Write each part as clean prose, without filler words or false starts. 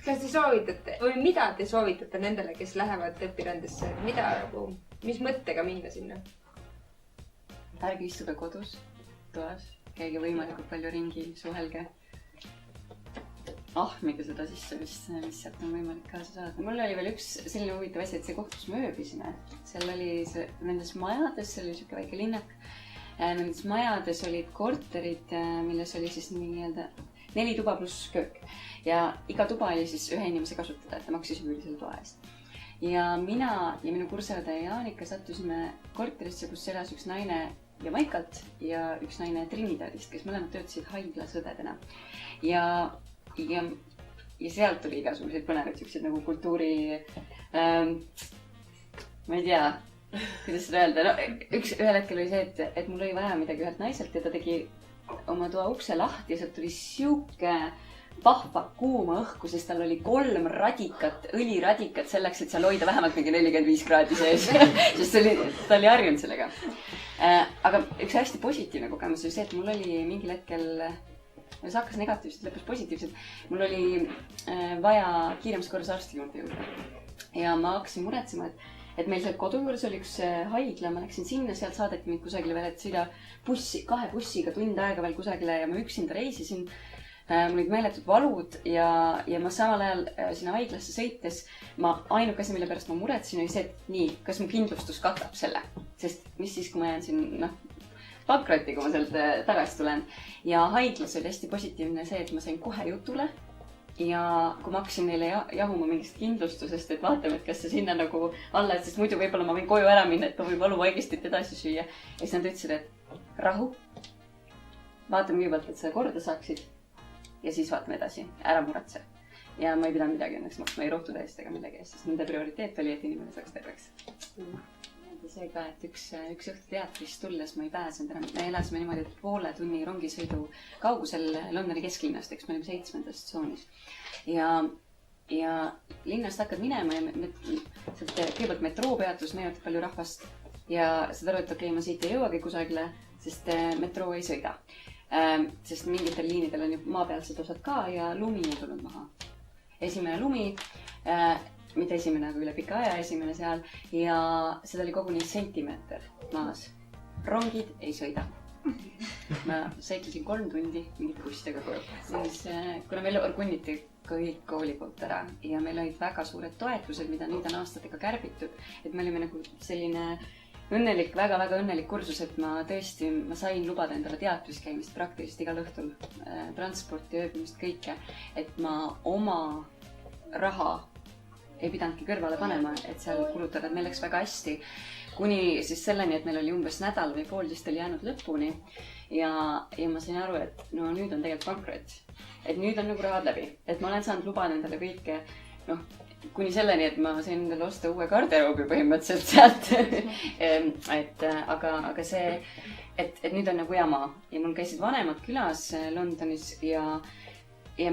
kas te soovitate või mida te soovitate nendele, kes lähevad õpirändesse? Mis mõttega minna sinna? Ärge istuge kodus, toas, käige võimalikult palju ringi, suhelge. Ahmige seda sisse, mis sealt on võimalik kaasa saada. Mul oli veel üks selline huvitav asi, et see koht, kus me ööbisime, seal oli nendes majades, see oli siuke väike linnak. Nendes majades olid korterid, milles oli siis nii-öelda 4 tuba pluss köök. Ja iga tuba oli siis ühe inimese kasutada, et ta maksis üüri selle toa eest. Ja mina ja minu kursaõde Jaanika sattusime korterisse, kus elas üks naine Jamaikalt ja üks naine Trinidadist, kes mõlemad töötasid haiglas õdedena. Ja sealt tuli igasuguseid põnevaid siukseid nagu kultuuri, ma ei tea, kuidas seda öelda. No, ühel hetkel oli see, et mul oli vaja midagi ühelt naiselt ja ta tegi oma toa ukse lahti ja sealt tuli siuke vahva kuuma õhku, sest tal oli 3 radikat, õliradikat selleks, et seal hoida vähemalt mingi 45 kraadi sees. Sest ta oli harjunud sellega. Aga üks hästi positiivne kogemus oli see, et mul oli mingil hetkel, see hakkas negatiivselt, lõpus positiivselt. Mul oli vaja kiiremas korras arsti juurde jõuda. Ja ma hakkasin muretsema, et meil seal kodu juures oli üks haigla, ma läksin sinna, sealt saadeti mind kusagile veel, et sõida 2 bussiga tund aega veel kusagile ja ma üksinda reisisin. Mul olid meeletud valud ja ma samal ajal sinna haiglasse sõites, ainuke asi, mille pärast ma muretsin, oli see, et nii, kas mu kindlustus katab selle? Sest mis siis, kui ma jään siin, pankrotti, kui ma sealt tagasi tulen. Ja haiglas oli hästi positiivne see, et ma sain kohe jutule. Ja kui ma hakkasin neile jahuma mingist kindlustusest, et vaatame, et kas see sinna nagu alla, sest muidu võib-olla ma võin koju ära minna, et ma võin valuvaigistit edasi süüa. Ja siis nad ütlesid, et rahu, vaatame kõigepealt, et sa korda saaksid. Ja siis vaatame edasi, ära muretse. Ja ma ei pidanud midagi õnneks maksma ei rohtu täiest ega millegi eest, sest nende prioriteet oli, et inimene saaks terveks. See ka, et üks õhtu teatrist tulles ma ei pääsenud enam. Me elasime niimoodi, et poole tunni rongisõidu kaugusel Londoni kesklinnast, eks me olime 7. tsoonis. Ja linnast hakkad minema ja kõigepealt metroopeatus meenutab palju rahvast. Ja saad aru, et okei, ma siit ei jõuagi kusagile, sest metroo ei sõida. Sest mingitel liinidel on ju maapealsed osad ka ja lumi on tulnud maha. Esimene lumi, mitte esimene, aga üle pika aja esimene seal ja seda oli koguni sentimeeter maas. Rongid ei sõida. Ma seiklesin 3 tundi mingite bussidega koju. Siis, kuna meil orgunniti kõik kooli poolt ära ja meil olid väga suured toetused, mida nüüd on aastatega kärbitud, et me olime nagu selline õnnelik, väga-väga õnnelik kursus, et ma sain lubada endale teatris käimist praktiliselt igal õhtul, transporti, ööbimist, kõike, et ma oma raha ei pidanudki kõrvale panema, et seal kulutada, et meil läks väga hästi, kuni siis selleni, et meil oli umbes nädal või 1,5 oli jäänud lõpuni ja ma sain aru, et no nüüd on tegelikult pankrot, et nüüd on nagu rahad läbi, et ma olen saanud lubada endale kõike, kuni selleni, et ma sain endale osta uue garderoobi põhimõtteliselt sealt. aga see, et nüüd on nagu jama ja mul käisid vanemad külas Londonis ja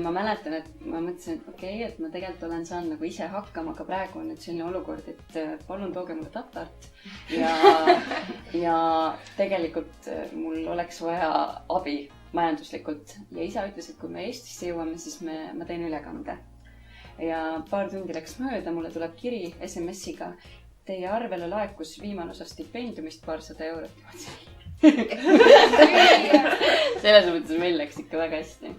ma mäletan, et ma mõtlesin, et okei, et ma tegelikult olen saanud nagu ise hakkama, aga praegu on nüüd selline olukord, et palun tooge mulle tatart ja tegelikult mul oleks vaja abi majanduslikult ja isa ütles, et kui me Eestisse jõuame, siis ma teen ülekande. Ja paar tundi läks mööda, mulle tuleb kiri SMS-iga. Teie arvele laekus viimane osa stipendiumist 200 eurot. Selles mõttes meil läks ikka väga hästi.